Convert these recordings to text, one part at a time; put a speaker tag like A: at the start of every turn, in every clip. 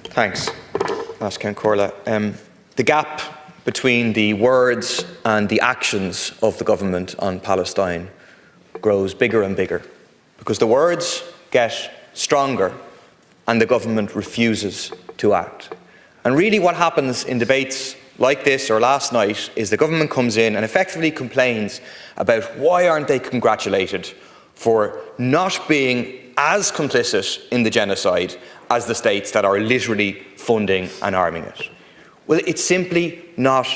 A: Thanks, Ken Corla. The gap between the words and the actions of the government on Palestine grows bigger and bigger, because the words get stronger and the government refuses to act. And really what happens in debates like this or last night is the government comes in and effectively complains about why aren't they congratulated for not being as complicit in the genocide as the states that are literally funding and arming it. Well, it's simply not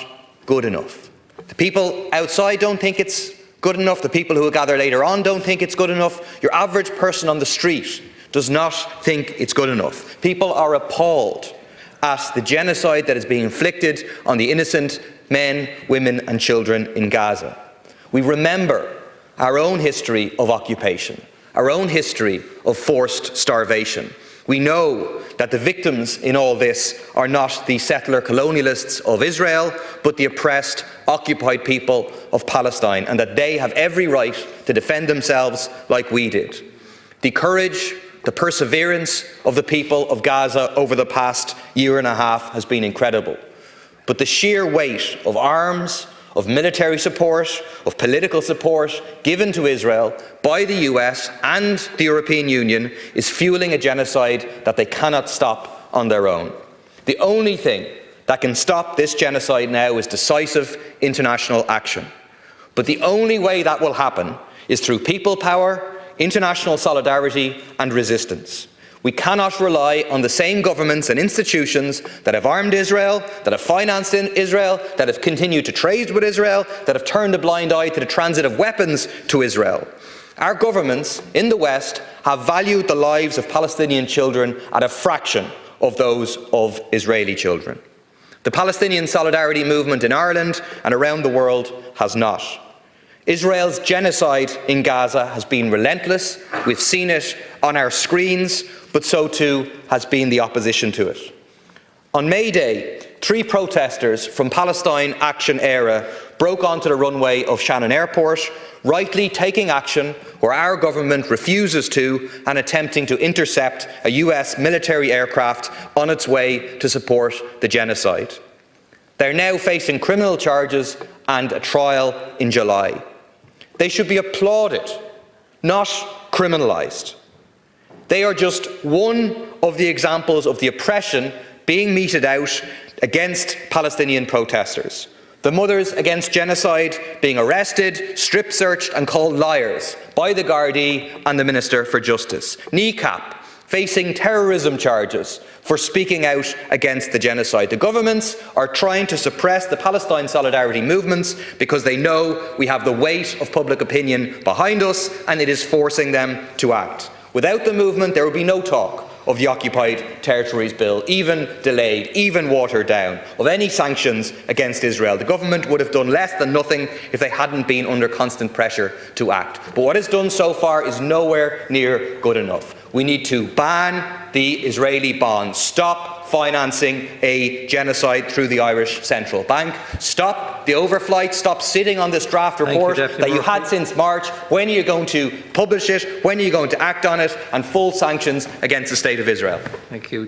A: good enough. The people outside don't think it's good enough. The people who will gather later on don't think it's good enough. Your average person on the street does not think it's good enough. People are appalled at the genocide that is being inflicted on the innocent men, women and children in Gaza. We remember our own history of occupation, our own history of forced starvation. We know that the victims in all this are not the settler colonialists of Israel, but the oppressed, occupied people of Palestine, and that they have every right to defend themselves like we did. The courage, the perseverance of the people of Gaza over the past year and a half has been incredible. But the sheer weight of arms, of military support, of political support given to Israel by the US and the European Union is fueling a genocide that they cannot stop on their own. The only thing that can stop this genocide now is decisive international action. But the only way that will happen is through people power, international solidarity and resistance. We cannot rely on the same governments and institutions that have armed Israel, that have financed Israel, that have continued to trade with Israel, that have turned a blind eye to the transit of weapons to Israel. Our governments in the West have valued the lives of Palestinian children at a fraction of those of Israeli children. The Palestinian solidarity movement in Ireland and around the world has not. Israel's genocide in Gaza has been relentless. We've seen it on our screens, but so too has been the opposition to it. On May Day, 3 protesters from Palestine Action era broke onto the runway of Shannon Airport, rightly taking action where our government refuses to and attempting to intercept a US military aircraft on its way to support the genocide. They're now facing criminal charges and a trial in July. They should be applauded, not criminalised. They are just one of the examples of the oppression being meted out against Palestinian protesters. The Mothers Against Genocide being arrested, strip-searched and called liars by the Gardaí and the Minister for Justice. Kneecap facing terrorism charges for speaking out against the genocide. The governments are trying to suppress the Palestine solidarity movements because they know we have the weight of public opinion behind us and it is forcing them to act. Without the movement, there would be no talk of the Occupied Territories Bill, even delayed, even watered down, of any sanctions against Israel. The government would have done less than nothing if they hadn't been under constant pressure to act. But what is done so far is nowhere near good enough. We need to ban the Israeli bonds, stop financing a genocide through the Irish Central Bank, stop the overflight, stop sitting on this draft report that you had since March. When are you going to publish it? When are you going to act on it? And full sanctions against the State of Israel.
B: Thank you.